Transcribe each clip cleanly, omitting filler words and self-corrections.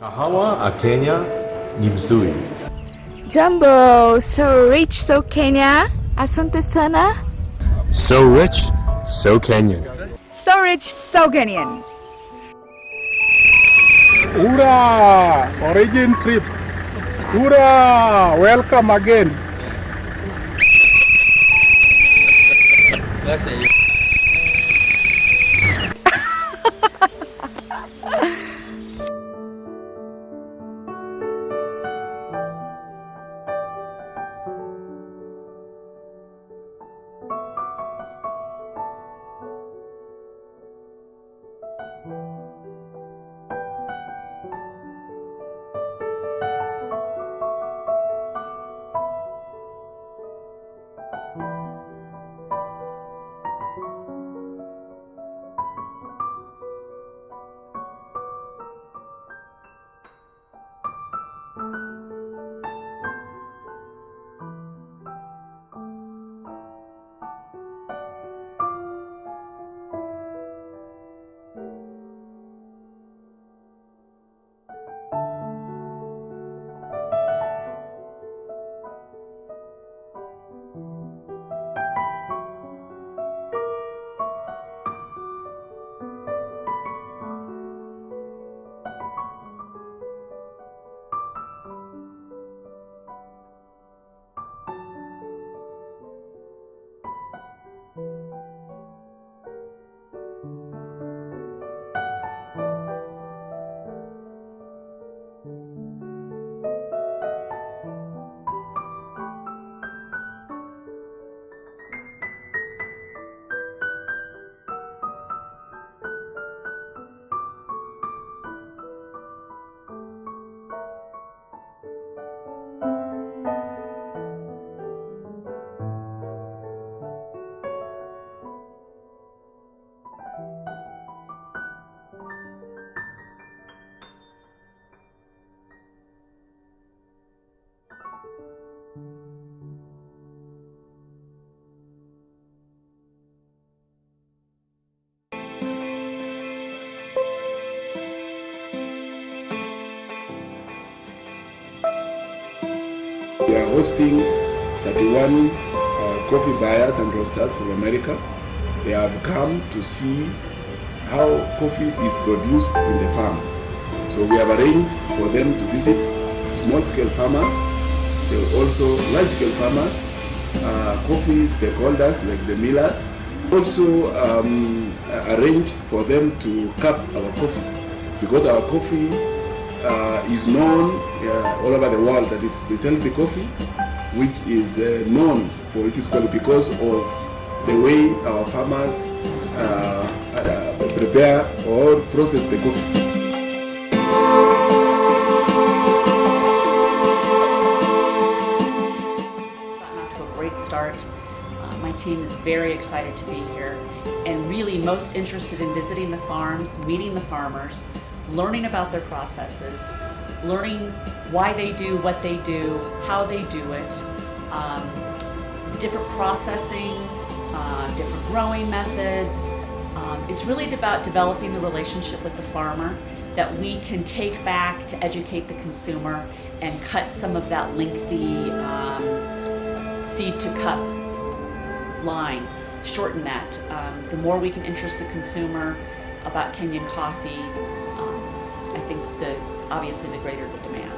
Kahawa a Kenya ni mzuri. Jambo, so rich, so Kenya. Asante sana. So rich, so Kenyan. So rich, so Kenyan. Hurrah! Origin trip. Hurrah! Welcome again. We are hosting 31 coffee buyers and roasters from America. They have come to see how coffee is produced in the farms. So we have arranged for them to visit small-scale farmers, also large-scale farmers, coffee stakeholders like the millers. Also arranged for them to cup our coffee, because our coffee is known all over the world that it's specialty coffee, which is known for its quality because of the way our farmers prepare or process the coffee. Great start. My team is very excited to be here and really most interested in visiting the farms, meeting the farmers, learning about their processes, learning why they do what they do, how they do it, different processing, different growing methods. It's really about developing the relationship with the farmer that we can take back to educate the consumer and cut some of that lengthy seed to cup line, shorten that. The more we can interest the consumer about Kenyan coffee, I think obviously the greater the demand.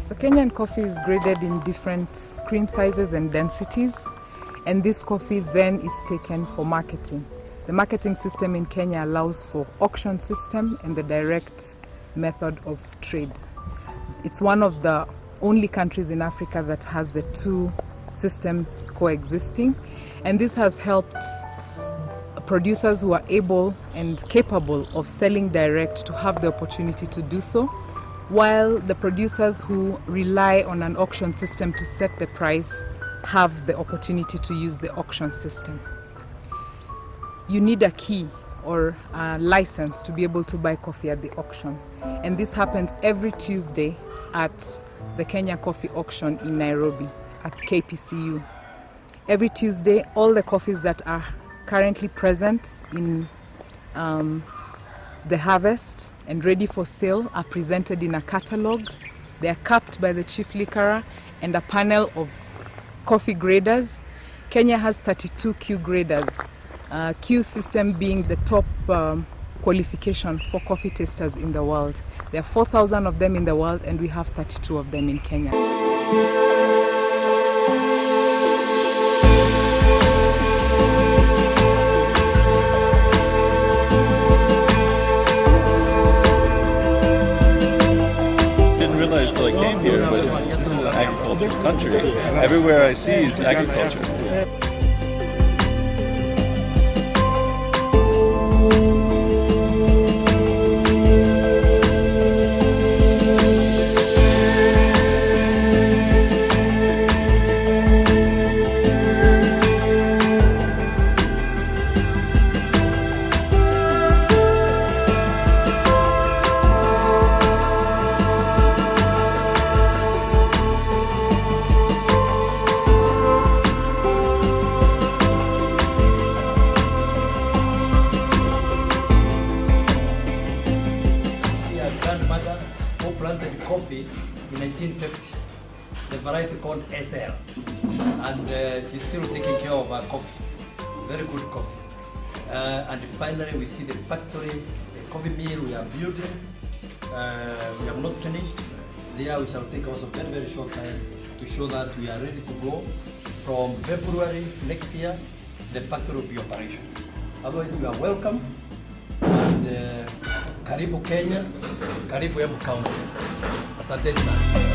So Kenyan coffee is graded in different screen sizes and densities, and this coffee then is taken for marketing. The marketing system in Kenya allows for auction system and the direct method of trade. It's one of the only countries in Africa that has the two systems coexisting, and this has helped producers who are able and capable of selling direct to have the opportunity to do so, while the producers who rely on an auction system to set the price have the opportunity to use the auction system. You need a key or a license to be able to buy coffee at the auction, and this happens every Tuesday at the Kenya Coffee Auction in Nairobi at KPCU. Every Tuesday, all the coffees that are currently present in the harvest and ready for sale are presented in a catalog. They are capped by the chief liquorer and a panel of coffee graders. Kenya has 32 Q graders, Q system being the top qualification for coffee tasters in the world. There are 4,000 of them in the world, and we have 32 of them in Kenya. Didn't realize till I came here, but this is an agricultural country. Everywhere I see is agriculture. Grandmother who planted coffee in 1950, the variety called SL, and she's still taking care of her coffee, very good coffee. And finally we see the factory, the coffee mill we are building. We have not finished. There we shall take also very short time to show that we are ready to go. From February next year, the factory will be operational. Otherwise we are welcome. And karibu Kenya, karibu Embu County. Asanteni sana.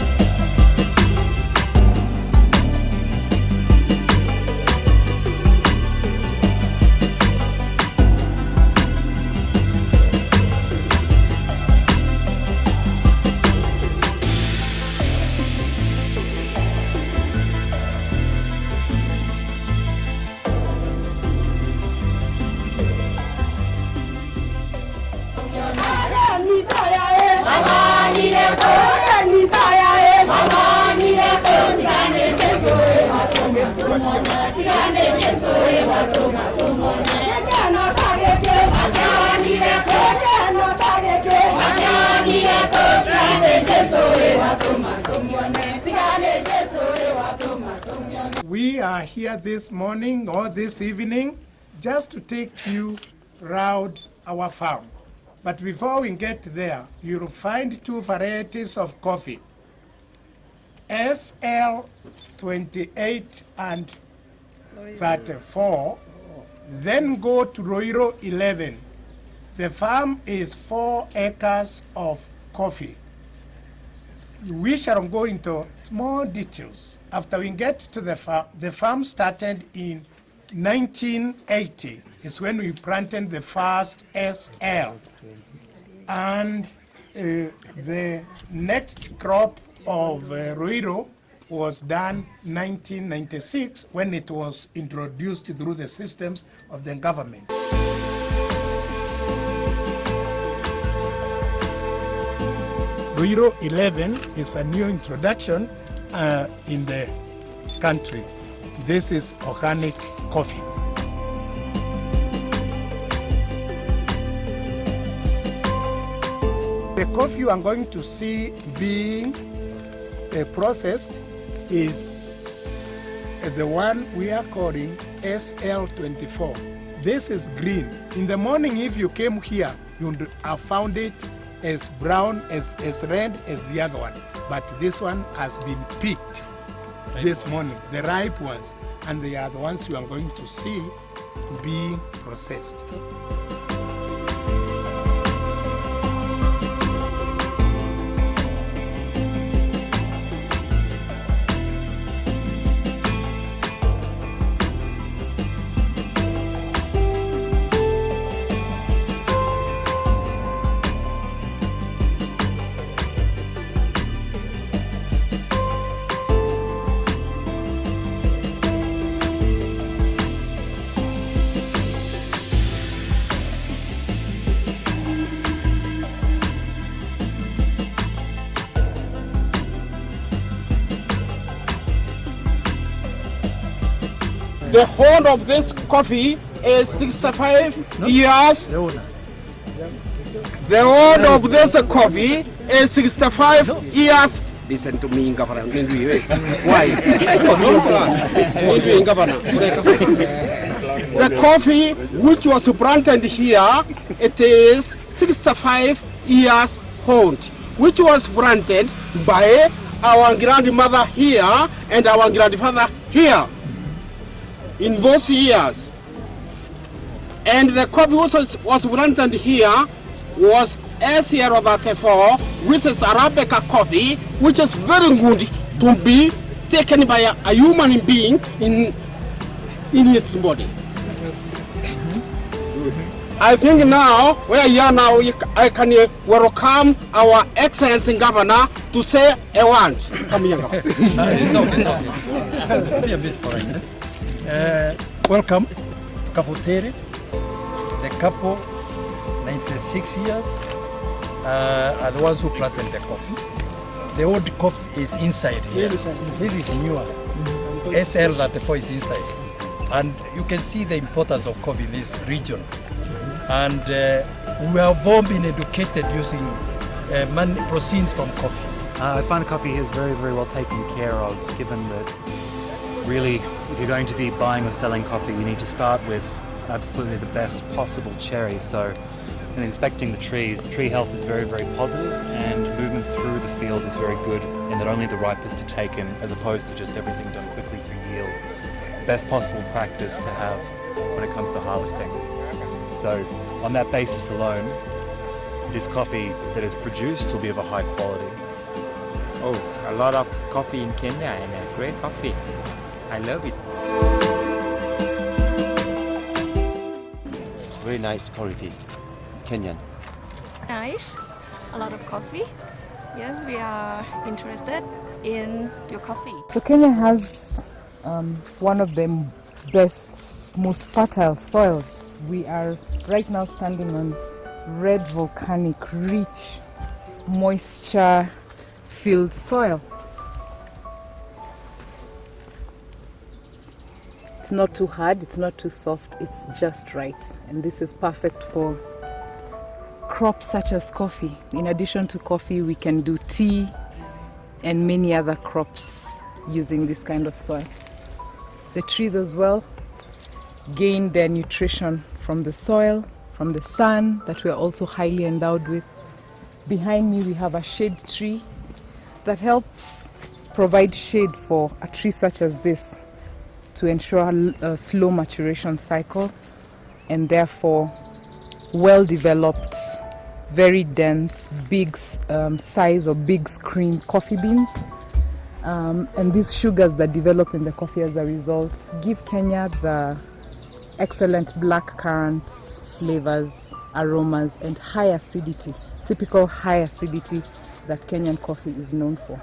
We are here this morning or this evening just to take you round our farm. But before we get there, you'll find two varieties of coffee, SL 28 and 34. Then go to Roiro 11. The farm is 4 acres of coffee. We shall go into small details. After we get to the farm started in 1980 is when we planted the first SL. And the next crop of Roiro was done 1996 when it was introduced through the systems of the government. Roiro 11 is a new introduction in the country. This is organic coffee. The coffee you are going to see being processed is the one we are calling SL24. This is green. In the morning, if you came here, you would have found it as brown, as red as the other one. but this one has been picked this morning, the ripe ones, and they are the ones you are going to see be processed. The hold of this coffee is 65 years. The hold of this coffee is 65 years. Listen to me, Governor. Why? The coffee which was planted here, it is 65 years old, which was planted by our grandmother here and our grandfather here in those years. And the coffee was planted here was S034, which is Arabica coffee, which is very good to be taken by a human being in its body. I think now, where you are now, I can welcome our Excellency Governor to say a word. Come here. It's okay. Be a bit foreign. Welcome to Kafuteri. The couple, 96 years, are the ones who planted the coffee. The old coffee is inside here. This is newer. SL34 is inside. And you can see the importance of coffee in this region. And we have all been educated using proceeds from coffee. I find coffee here is very, very well taken care of, given that really, if you're going to be buying or selling coffee, you need to start with absolutely the best possible cherry. So in inspecting the trees, tree health is very, very positive, and movement through the field is very good in that only the ripest are taken, as opposed to just everything done quickly for yield. Best possible practice to have when it comes to harvesting. So on that basis alone, this coffee that is produced will be of a high quality. Oh, a lot of coffee in Kenya and a great coffee. I love it. Very nice quality, Kenyan. Nice, a lot of coffee. Yes, we are interested in your coffee. So Kenya has one of the best, most fertile soils. We are right now standing on red volcanic, rich, moisture-filled soil. It's not too hard, it's not too soft, it's just right. And this is perfect for crops such as coffee. In addition to coffee, we can do tea and many other crops using this kind of soil. The trees as well gain their nutrition from the soil, from the sun that we are also highly endowed with. Behind me we have a shade tree that helps provide shade for a tree such as this to ensure a slow maturation cycle and therefore well-developed, very dense, big size or big screen coffee beans. And these sugars that develop in the coffee as a result give Kenya the excellent black currant flavors, aromas, and high acidity, typical high acidity that Kenyan coffee is known for.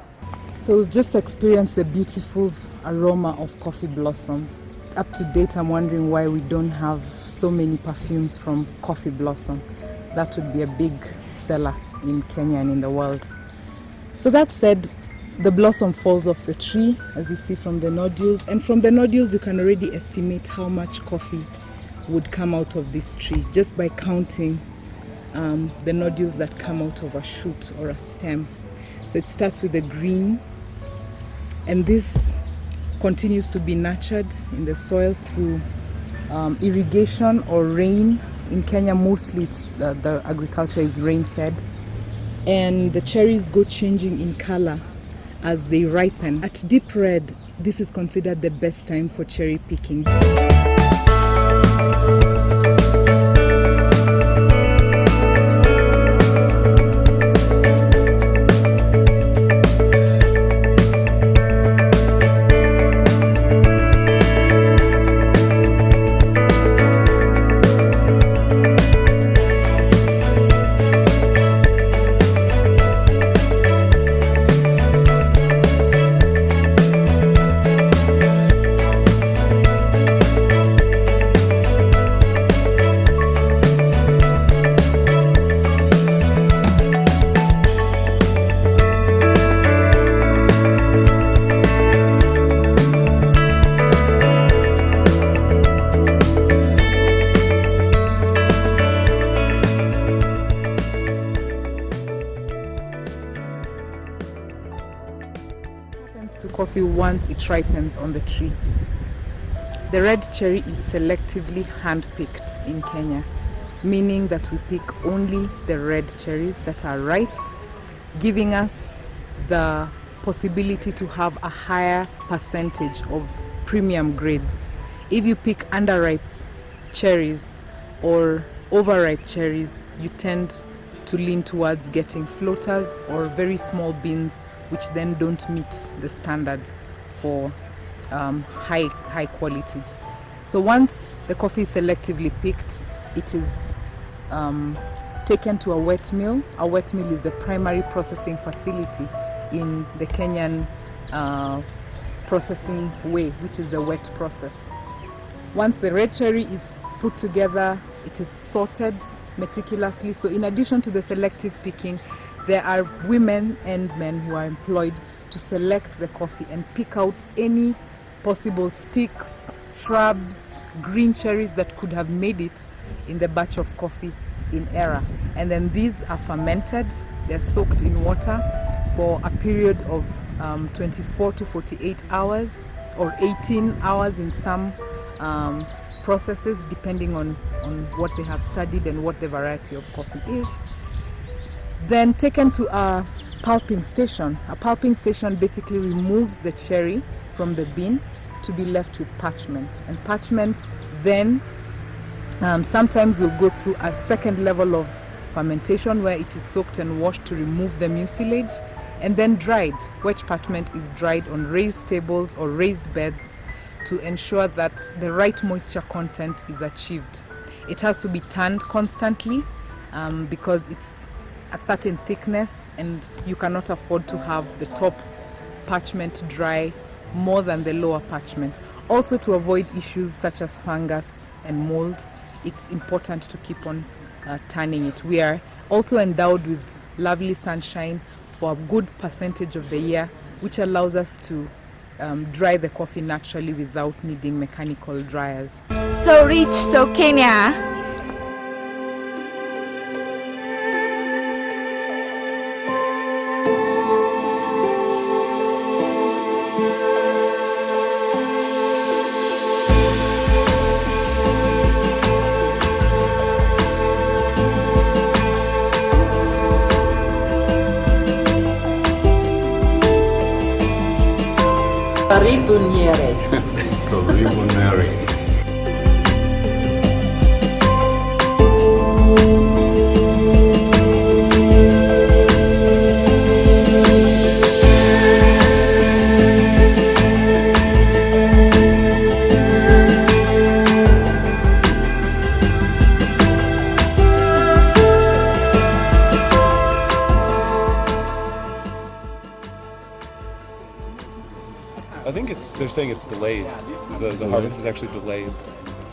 So we've just experienced the beautiful aroma of coffee blossom. Up to date, I'm wondering why we don't have so many perfumes from coffee blossom. That would be a big seller in Kenya and in the world. So that said, the blossom falls off the tree, as you see from the nodules. And from the nodules, you can already estimate how much coffee would come out of this tree just by counting the nodules that come out of a shoot or a stem. So it starts with the green, and this continues to be nurtured in the soil through irrigation or rain. In Kenya, mostly the agriculture is rain-fed. And the cherries go changing in color as they ripen. At deep red, this is considered the best time for cherry picking. To coffee once it ripens on the tree. The red cherry is selectively hand-picked in Kenya, meaning that we pick only the red cherries that are ripe, giving us the possibility to have a higher percentage of premium grades. If you pick underripe cherries or overripe cherries, you tend to lean towards getting floaters or very small beans, which then don't meet the standard for high quality. So once the coffee is selectively picked, it is taken to a wet mill. A wet mill is the primary processing facility in the Kenyan processing way, which is the wet process. Once the red cherry is put together, it is sorted meticulously. So in addition to the selective picking, there are women and men who are employed to select the coffee and pick out any possible sticks, shrubs, green cherries that could have made it in the batch of coffee in error. And then these are fermented, they're soaked in water for a period of 24 to 48 hours or 18 hours in some processes, depending on what they have studied and what the variety of coffee is. Then taken to a pulping station. A pulping station basically removes the cherry from the bean to be left with parchment. And parchment then sometimes will go through a second level of fermentation where it is soaked and washed to remove the mucilage, and then dried. Wet parchment is dried on raised tables or raised beds to ensure that the right moisture content is achieved. It has to be turned constantly because it's a certain thickness and you cannot afford to have the top parchment dry more than the lower parchment. Also, to avoid issues such as fungus and mold, it's important to keep on turning it. We are also endowed with lovely sunshine for a good percentage of the year, which allows us to dry the coffee naturally without needing mechanical dryers. So rich, so Kenya. Karibu Nyeri. Karibu Nyeri. I think they're saying it's delayed. The harvest is actually delayed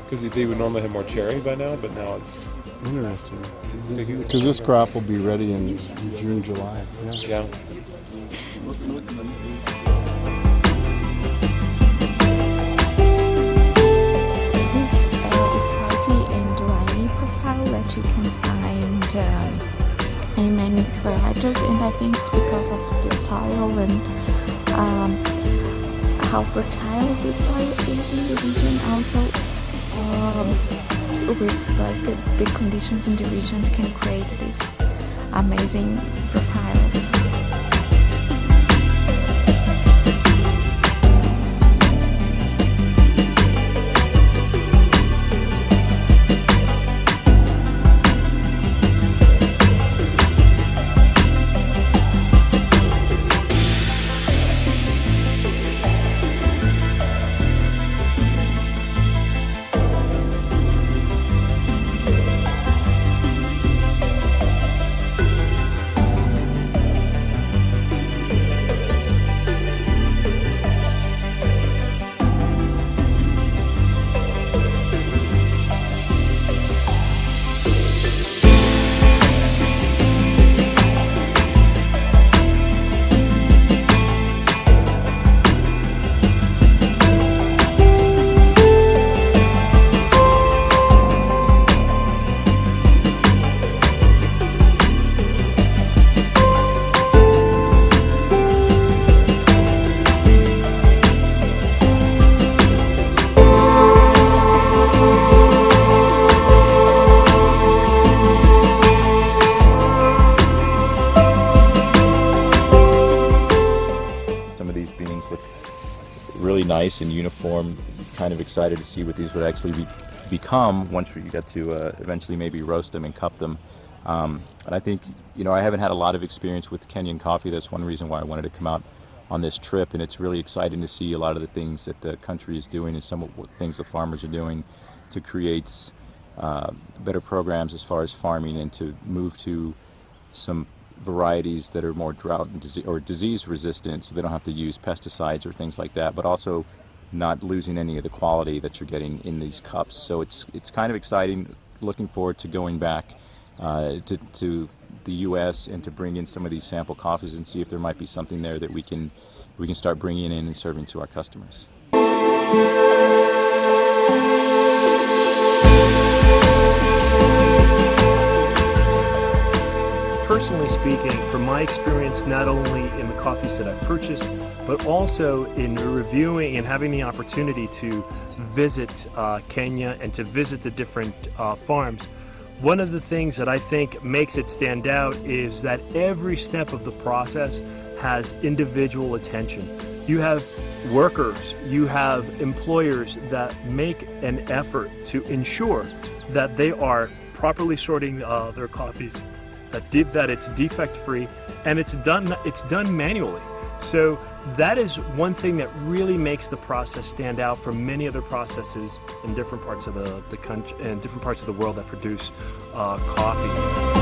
because they would normally have more cherry by now, but now it's Interesting. Because this crop will be ready in June, July. Yeah. This is spicy and dry profile that you can find in many varieties, and I think it's because of the soil and how fertile the soil is in the region. Also, with like the conditions in the region, can create these amazing profiles. some of these beans look really nice and uniform. Kind of excited to see what these would actually become once we get to eventually maybe roast them and cup them. And I think, I haven't had a lot of experience with Kenyan coffee. That's one reason why I wanted to come out on this trip, and it's really exciting to see a lot of the things that the country is doing and some of what things the farmers are doing to create better programs as far as farming and to move to some varieties that are more drought and disease resistant, so they don't have to use pesticides or things like that, but also not losing any of the quality that you're getting in these cups. So it's kind of exciting. Looking forward to going back to the U.S. and to bring in some of these sample coffees and see if there might be something there that we can start bringing in and serving to our customers. Personally speaking, from my experience, not only in the coffees that I've purchased, but also in reviewing and having the opportunity to visit Kenya and to visit the different farms, one of the things that I think makes it stand out is that every step of the process has individual attention. You have workers, you have employers that make an effort to ensure that they are properly sorting their coffees, that it's defect-free, and it's done manually. So that is one thing that really makes the process stand out from many other processes in different parts of the country and different parts of the world that produce coffee.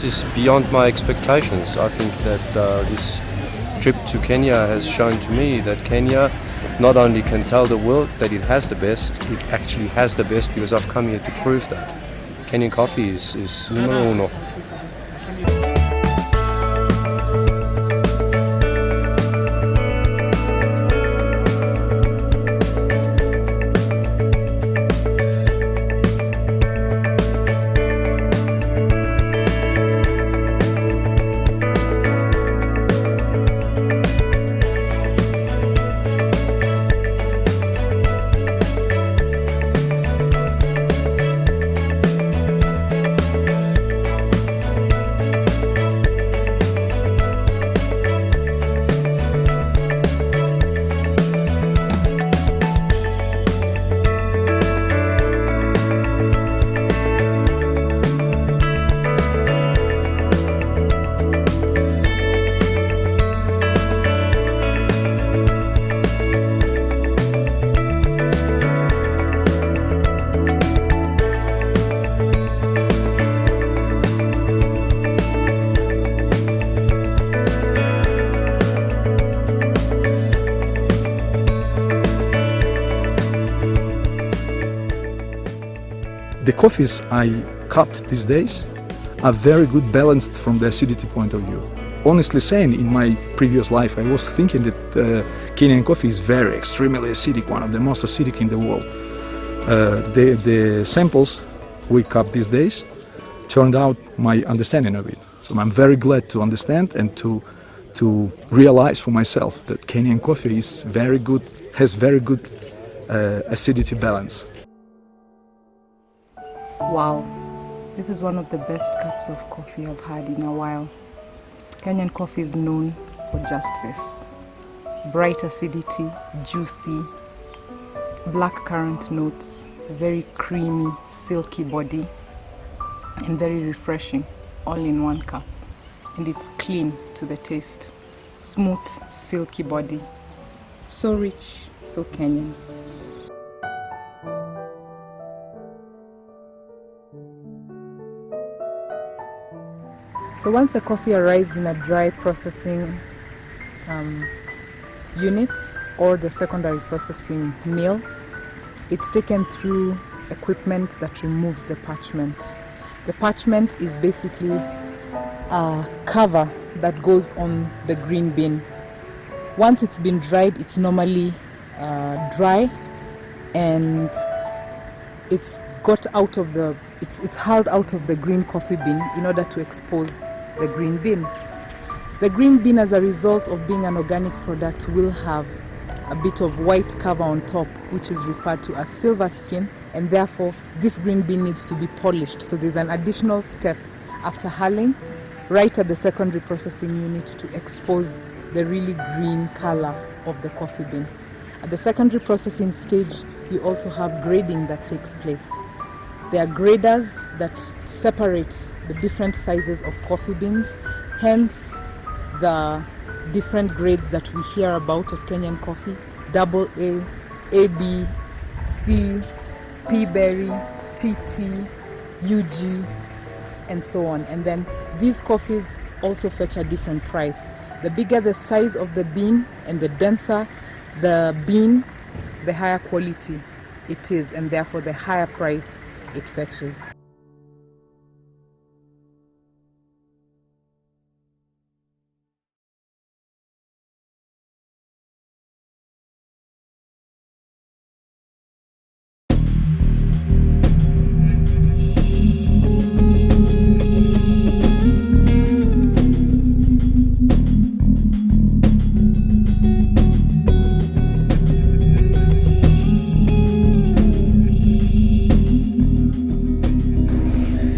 Is beyond my expectations. I think that this trip to Kenya has shown to me that Kenya not only can tell the world that it has the best, it actually has the best, because I've come here to prove that. Kenyan coffee is numero uno. The coffees I cupped these days are very good balanced from the acidity point of view. Honestly saying, in my previous life I was thinking that Kenyan coffee is very extremely acidic, one of the most acidic in the world. The samples we cupped these days turned out my understanding of it. So I'm very glad to understand and to realize for myself that Kenyan coffee is very good, has very good acidity balance. Wow, this is one of the best cups of coffee I've had in a while. Kenyan coffee is known for just this. Bright acidity, juicy, black currant notes, very creamy, silky body, and very refreshing, all in one cup. And it's clean to the taste. Smooth, silky body. So rich, so Kenyan. So once the coffee arrives in a dry processing unit or the secondary processing mill, it's taken through equipment that removes the parchment. The parchment is basically a cover that goes on the green bean. Once it's been dried, it's normally dry and it's got out of the, it's hauled out of the green coffee bean in order to expose the green bean. The green bean, as a result of being an organic product, will have a bit of white cover on top, which is referred to as silver skin, and therefore this green bean needs to be polished. So there's an additional step after hulling, right at the secondary processing unit, to expose the really green color of the coffee bean. At the secondary processing stage, we also have grading that takes place. There are graders that separate the different sizes of coffee beans, hence the different grades that we hear about of Kenyan coffee: AA, AB, C, P-berry, TT, UG, and so on. And then these coffees also fetch a different price. The bigger the size of the bean and the denser the bean, the higher quality it is, and therefore the higher price it fetches.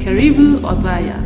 Karibu Othaya.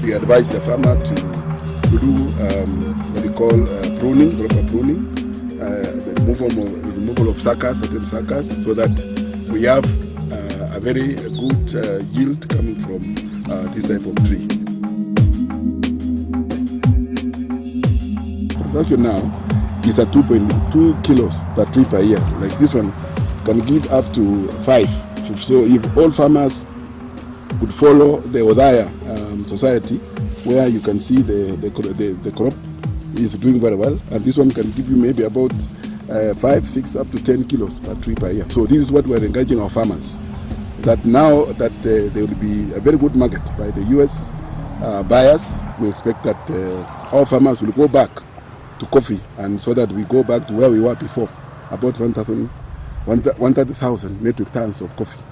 We advise the farmer to do what we call pruning, proper pruning, the removal of suckers, certain suckers, so that we have a very good yield coming from this type of tree. Production now is at 2.2 kilos per tree per year. Like this one can give up to 5. So if all farmers could follow the Othaya society, where you can see the crop is doing very well, and this one can give you maybe about 5, 6, up to 10 kilos per tree per year. So this is what we're encouraging our farmers, that now that there will be a very good market by the US buyers, we expect that our farmers will go back to coffee, and so that we go back to where we were before, about 130,000 metric tons of coffee.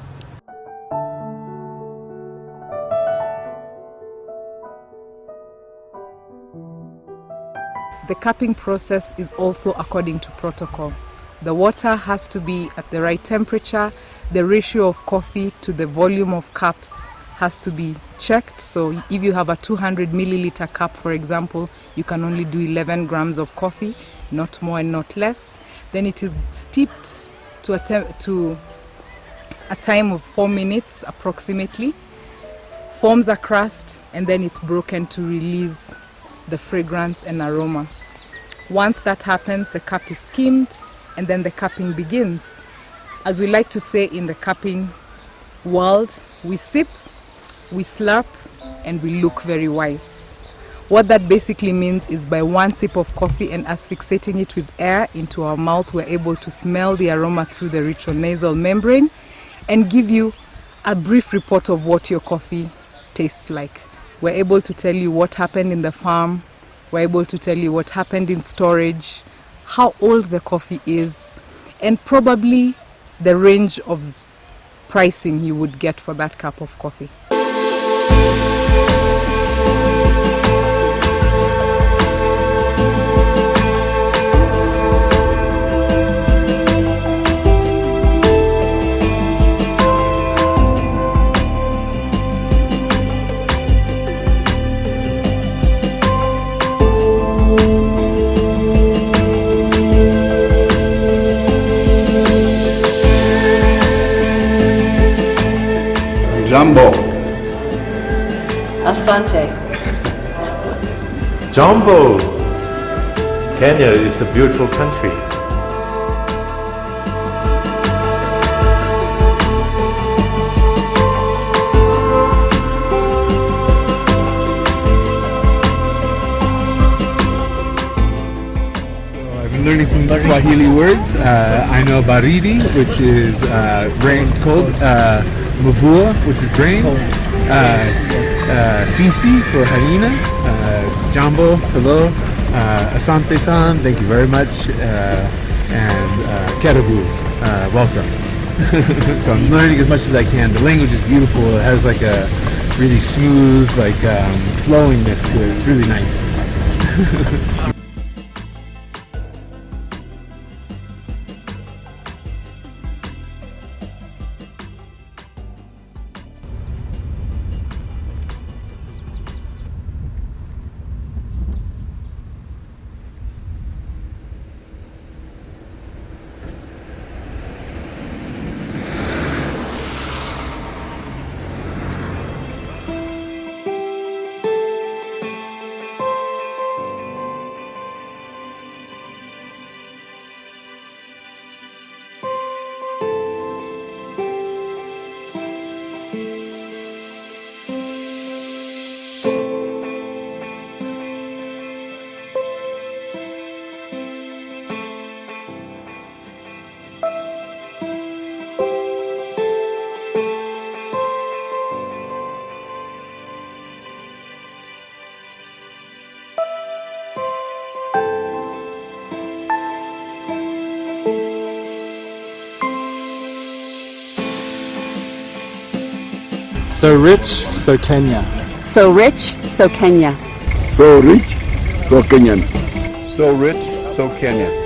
The cupping process is also according to protocol. The water has to be at the right temperature. The ratio of coffee to the volume of cups has to be checked. So if you have a 200 milliliter cup, for example, you can only do 11 grams of coffee, not more and not less. Then it is steeped to a time of 4 minutes approximately. Forms a crust, and then it's broken to release the fragrance and aroma. Once that happens, the cup is skimmed, and then the cupping begins. As we like to say in the cupping world, we sip, we slurp, and we look very wise. What that basically means is by one sip of coffee and us fixating it with air into our mouth, we're able to smell the aroma through the retronasal membrane and give you a brief report of what your coffee tastes like. We're able to tell you what happened in the farm, we're able to tell you what happened in storage, how old the coffee is, and probably the range of pricing you would get for that cup of coffee. Jumbo. Asante. Jumbo! Kenya is a beautiful country. I've been learning some Swahili words. I know baridi, which is rain, cold. Mvua, which is rain. Fisi for hyena. Jambo, hello. Asante-san, thank you very much. And Kerabu, welcome. So I'm learning as much as I can. The language is beautiful. It has like a really smooth, like flowingness to it. It's really nice. So rich, so Kenya. So rich, so Kenya. So rich, so Kenyan. So rich, so Kenya.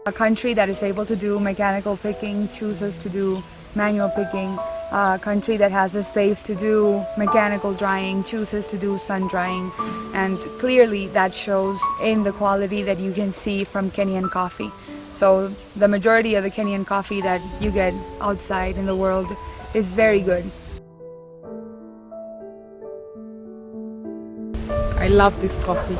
A country that is able to do mechanical picking chooses to do manual picking. A country that has a space to do mechanical drying chooses to do sun drying. And clearly that shows in the quality that you can see from Kenyan coffee. So the majority of the Kenyan coffee that you get outside in the world is very good. I love this coffee.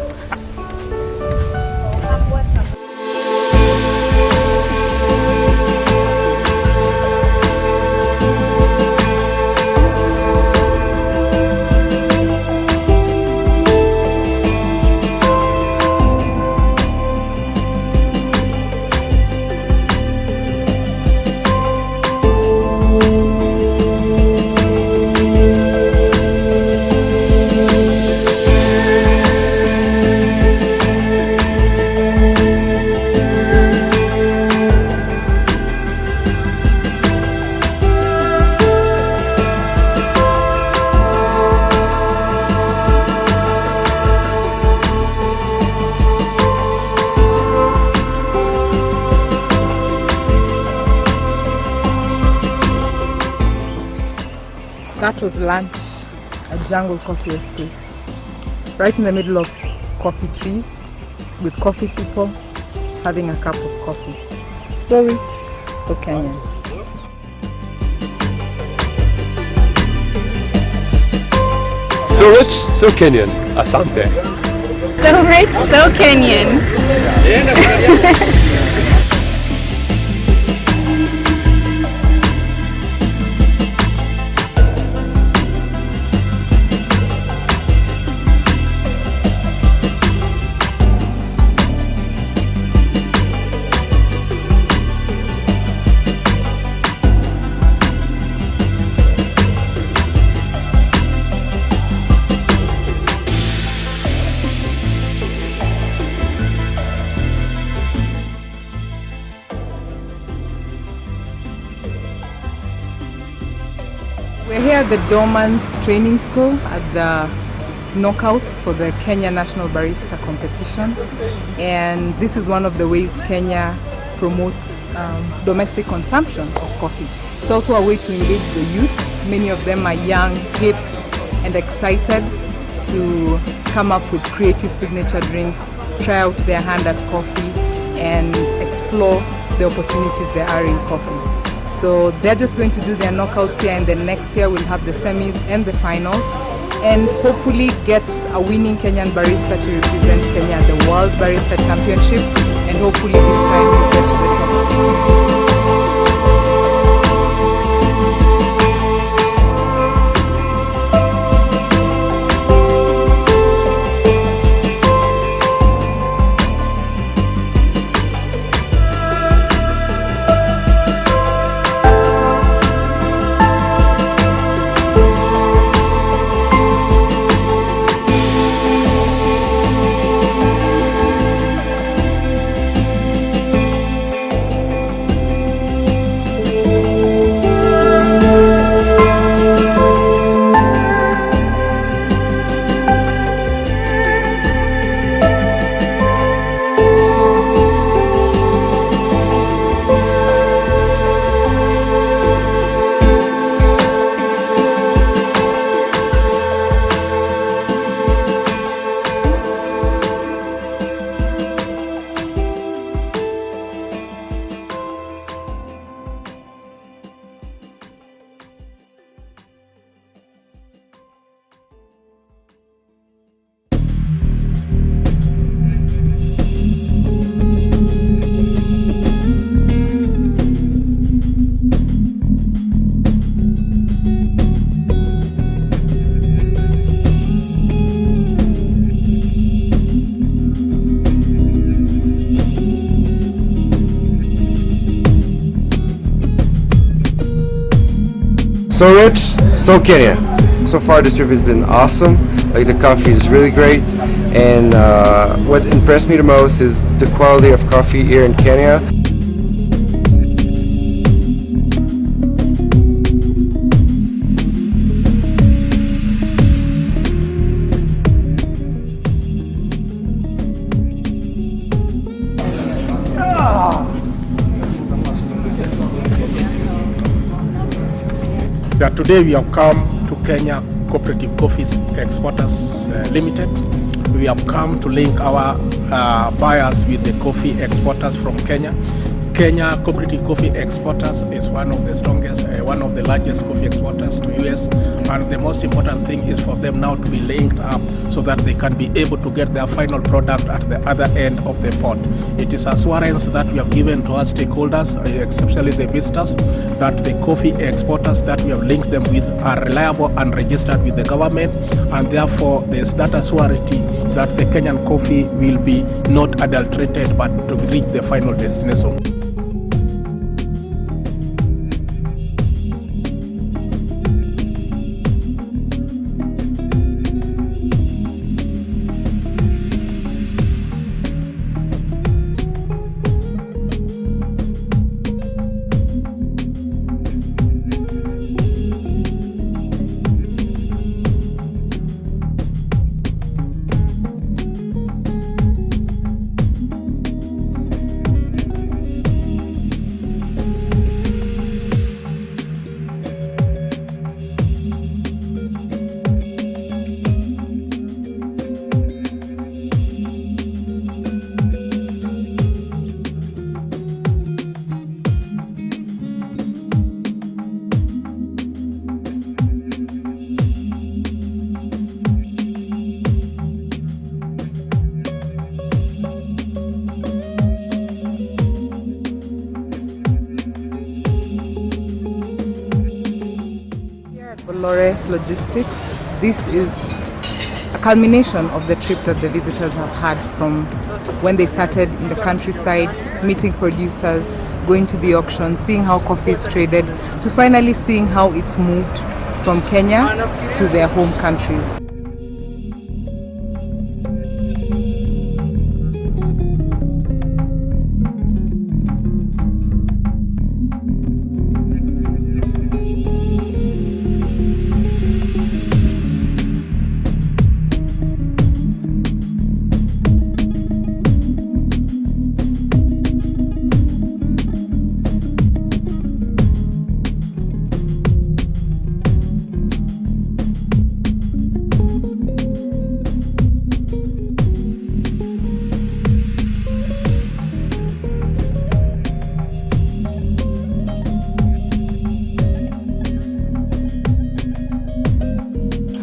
That was lunch at Jungle Coffee Estate, right in the middle of coffee trees, with coffee people having a cup of coffee. So rich, so Kenyan. So rich, so Kenyan. Asante. So rich, so Kenyan. We're here at the Dormans Training School at the knockouts for the Kenya National Barista Competition, and this is one of the ways Kenya promotes domestic consumption of coffee. It's also a way to engage the youth. Many of them are young, hip, and excited to come up with creative signature drinks, try out their hand at coffee, and explore the opportunities there are in coffee. So they're just going to do their knockouts here, and then next year we'll have the semis and the finals, and hopefully get a winning Kenyan barista to represent Kenya at the World Barista Championship, and hopefully this time we'll get to the top 6. So rich, so Kenya. So far the trip has been awesome. Like the coffee is really great, and what impressed me the most is the quality of coffee here in Kenya. That today we have come to Kenya Cooperative Coffees Exporters Limited. We have come to link our buyers with the coffee exporters from Kenya. Kenya Cooperative Coffee Exporters is one of the strongest, one of the largest coffee exporters to US, and the most important thing is for them now to be linked up so that they can be able to get their final product at the other end of the pot. It is assurance that we have given to our stakeholders, especially the visitors, that the coffee exporters that we have linked them with are reliable and registered with the government, and therefore there's that assurity that the Kenyan coffee will be not adulterated but to reach the final destination. Lore Logistics. This is a culmination of the trip that the visitors have had from when they started in the countryside, meeting producers, going to the auction, seeing how coffee is traded, to finally seeing how it's moved from Kenya to their home countries.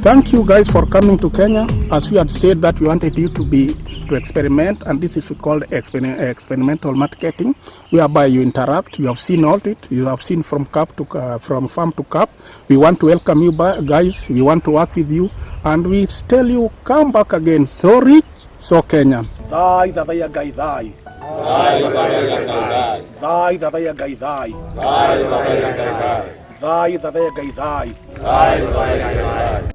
Thank you guys for coming to Kenya. As we had said that we wanted you to experiment, and this is called experimental marketing, whereby you interact. You have seen all it. You have seen from farm to cup. We want to welcome you guys. We want to work with you, and we tell you come back again. So rich, so Kenyan. Thai dadaya gai thai. Thai dadaya gai thai. Thai dadaya gai thai. Thai dadaya gai thai. Thai dadaya gai thai. Thai dadaya gai thai.